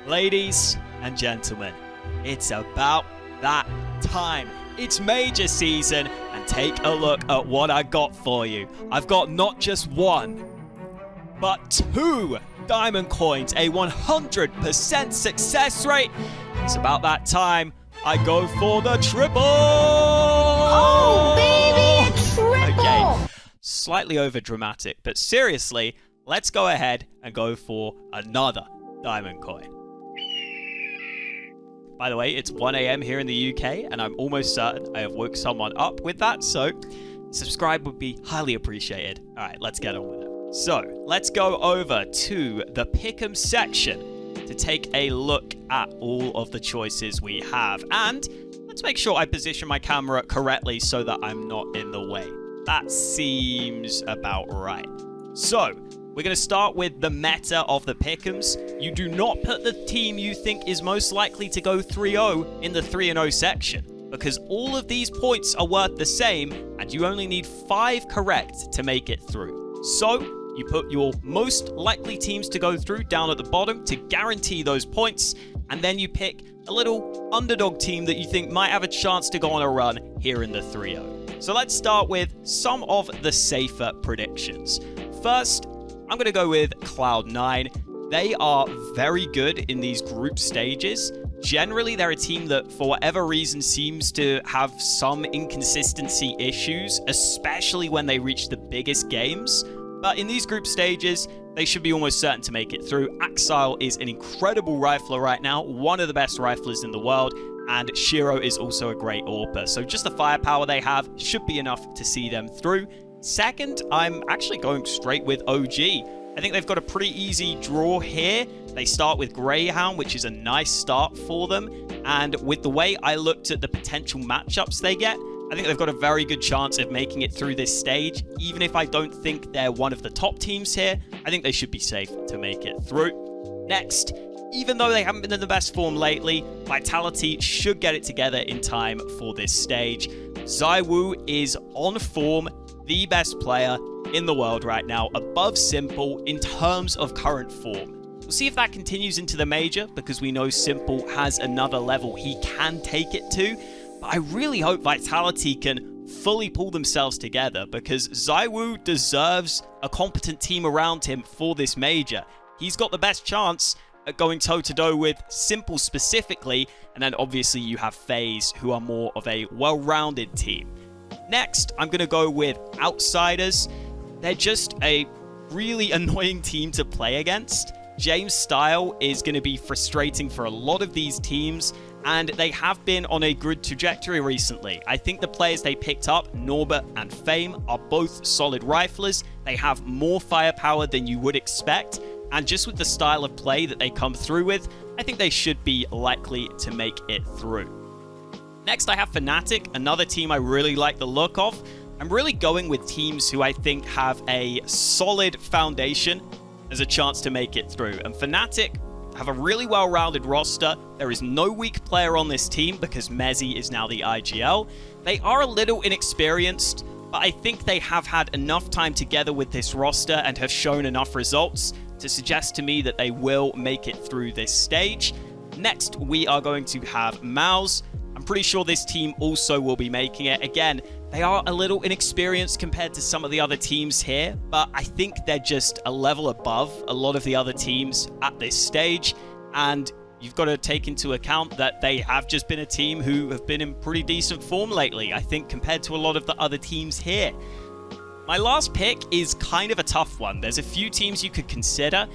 Ladies and gentlemen, it's about that time. It's major season, and take a look at what I got for you. I've got not just one, but two diamond coins, a 100% success rate. It's about that time I go for the triple. Oh, baby, triple. Okay, slightly over dramatic, but seriously, let's go ahead and go for another diamond coin. By the way, it's 1 a.m. here in the UK, and I'm almost certain I have woke someone up with that, so subscribe would be highly appreciated. All right, let's get on with it. So, let's go over to the Pickem section to take a look at all of the choices we have. And let's make sure I position my camera correctly so that I'm not in the way. That seems about right. So, we're going to start with the meta of the Pickems. You do not put the team you think is most likely to go 3-0 in the 3-0 section, because all of these points are worth the same, and you only need 5 correct to make it through. So, you put your most likely teams to go through down at the bottom to guarantee those points, and then you pick a little underdog team that you think might have a chance to go on a run here in the 3-0. So let's start with some of the safer predictions. First, I'm going to go with Cloud9. They are very good in these group stages. Generally, they're a team that, for whatever reason, seems to have some inconsistency issues, especially when they reach the biggest games. But in these group stages, they should be almost certain to make it through. Axile is an incredible rifler right now, one of the best riflers in the world, and Shiro is also a great AWPer. So just the firepower they have should be enough to see them through. Second, I'm actually going straight with OG. I think they've got a pretty easy draw here. They start with Greyhound, which is a nice start for them. And with the way I looked at the potential matchups they get, I think they've got a very good chance of making it through this stage. Even if I don't think they're one of the top teams here, I think they should be safe to make it through. Next, even though they haven't been in the best form lately, Vitality should get it together in time for this stage. ZywOo is on form, the best player in the world right now, above Simple in terms of current form. We'll see if that continues into the major, because we know Simple has another level he can take it to. But I really hope Vitality can fully pull themselves together, because ZywOo deserves a competent team around him for this major. He's got the best chance at going toe-to-toe with Simple specifically, and then obviously you have FaZe, who are more of a well-rounded team. Next, I'm going to go with Outsiders. They're just a really annoying team to play against. James' style is going to be frustrating for a lot of these teams, and they have been on a good trajectory recently. I think the players they picked up, Norbert and Fame, are both solid riflers. They have more firepower than you would expect, and just with the style of play that they come through with, I think they should be likely to make it through. Next, I have Fnatic, another team I really like the look of. I'm really going with teams who I think have a solid foundation as a chance to make it through. And Fnatic have a really well-rounded roster. There is no weak player on this team because Mezzy is now the IGL. They are a little inexperienced, but I think they have had enough time together with this roster and have shown enough results to suggest to me that they will make it through this stage. Next, we are going to have Mouse. I'm pretty sure this team also will be making it. Again, they are a little inexperienced compared to some of the other teams here, but I think they're just a level above a lot of the other teams at this stage. And you've got to take into account that they have just been a team who have been in pretty decent form lately, I think, compared to a lot of the other teams here. My last pick is kind of a tough one. There's a few teams you could consider.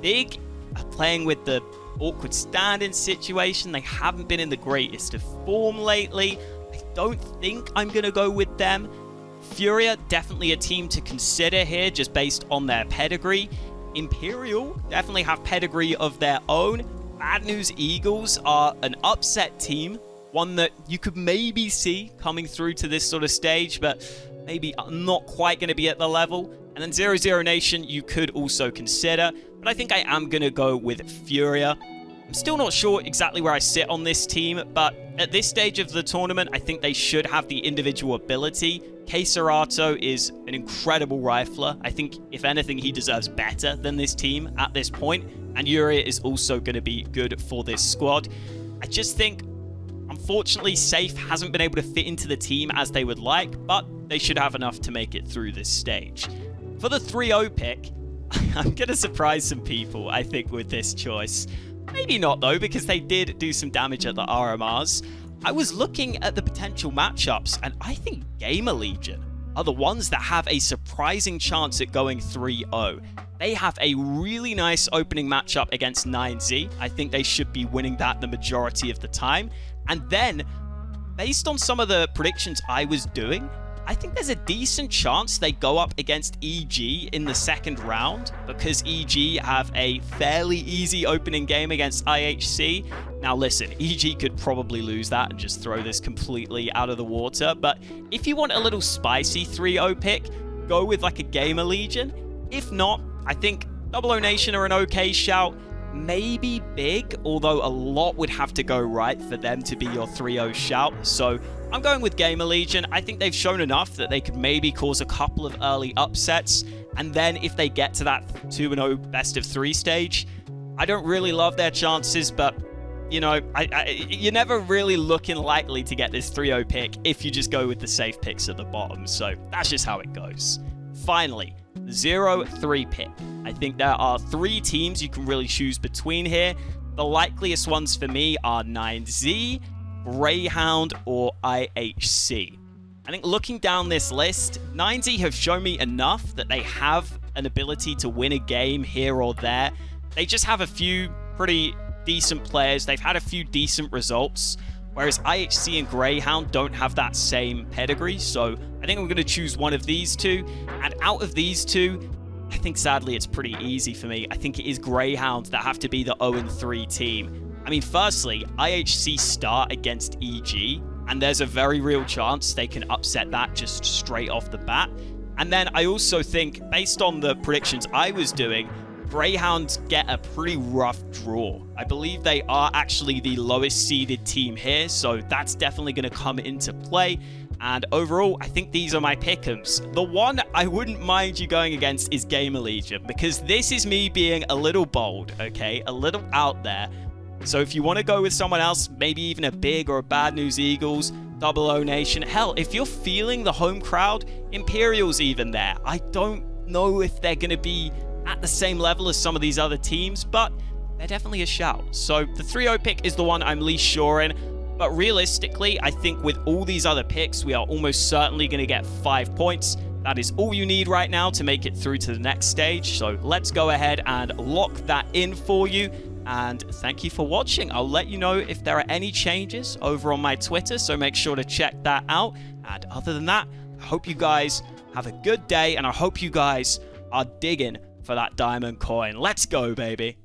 Big are playing with the awkward stand-in situation. They haven't been in the greatest of form lately. I don't think I'm going to go with them. Furia, definitely a team to consider here just based on their pedigree. Imperial definitely have pedigree of their own. Bad News Eagles are an upset team, one that you could maybe see coming through to this sort of stage, but maybe not quite going to be at the level. And then 00 Nation you could also consider, but I think I am going to go with Furia. I'm still not sure exactly where I sit on this team, but at this stage of the tournament, I think they should have the individual ability. Keserato is an incredible rifler. I think, if anything, he deserves better than this team at this point. And Uri is also going to be good for this squad. I just think, unfortunately, Safe hasn't been able to fit into the team as they would like, but they should have enough to make it through this stage. For the 3-0 pick, I'm going to surprise some people, I think, with this choice. Maybe not, though, because they did do some damage at the RMRs. I was looking at the potential matchups, and I think Gamer Legion are the ones that have a surprising chance at going 3-0. They have a really nice opening matchup against 9Z. I think they should be winning that the majority of the time. And then, based on some of the predictions I was doing, I think there's a decent chance they go up against EG in the second round, because EG have a fairly easy opening game against IHC. Now listen, EG could probably lose that and just throw this completely out of the water, but if you want a little spicy 3-0 pick, go with like a Gamer Legion. If not, I think Double O Nation are an okay shout. Maybe Big, although a lot would have to go right for them to be your 3-0 shout. So I'm going with Gamer Legion. I think they've shown enough that they could maybe cause a couple of early upsets. And then if they get to that 2-0 best of 3 stage, I don't really love their chances, but you know, you're never really looking likely to get this 3-0 pick if you just go with the safe picks at the bottom. So that's just how it goes. Finally, 0-3 pick. I think there are 3 teams you can really choose between here. The likeliest ones for me are 9Z, Greyhound, or IHC. I think looking down this list, 9Z have shown me enough that they have an ability to win a game here or there. They just have a few pretty decent players. They've had a few decent results, whereas IHC and Greyhound don't have that same pedigree. So I think I'm going to choose one of these two. And out of these two, I think sadly it's pretty easy for me. I think it is Greyhound that have to be the 0-3 team. I mean, firstly, IHC start against EG, and there's a very real chance they can upset that just straight off the bat. And then I also think, based on the predictions I was doing, Greyhounds get a pretty rough draw. I believe they are actually the lowest seeded team here, so that's definitely going to come into play. And overall, I think these are my pickems. The one I wouldn't mind you going against is Gamer Legion, because this is me being a little bold, okay? A little out there. So if you want to go with someone else, maybe even a Big or a Bad News Eagles, Double O Nation, hell, if you're feeling the home crowd, Imperial's even there. I don't know if they're going to be at the same level as some of these other teams, but they're definitely a shout. So the 3-0 pick is the one I'm least sure in, but realistically, I think with all these other picks, we are almost certainly going to get 5 points. That is all you need right now to make it through to the next stage. So let's go ahead and lock that in for you. And thank you for watching. I'll let you know if there are any changes over on my Twitter, so make sure to check that out. And other than that, I hope you guys have a good day, and I hope you guys are digging for that diamond coin. Let's go, baby.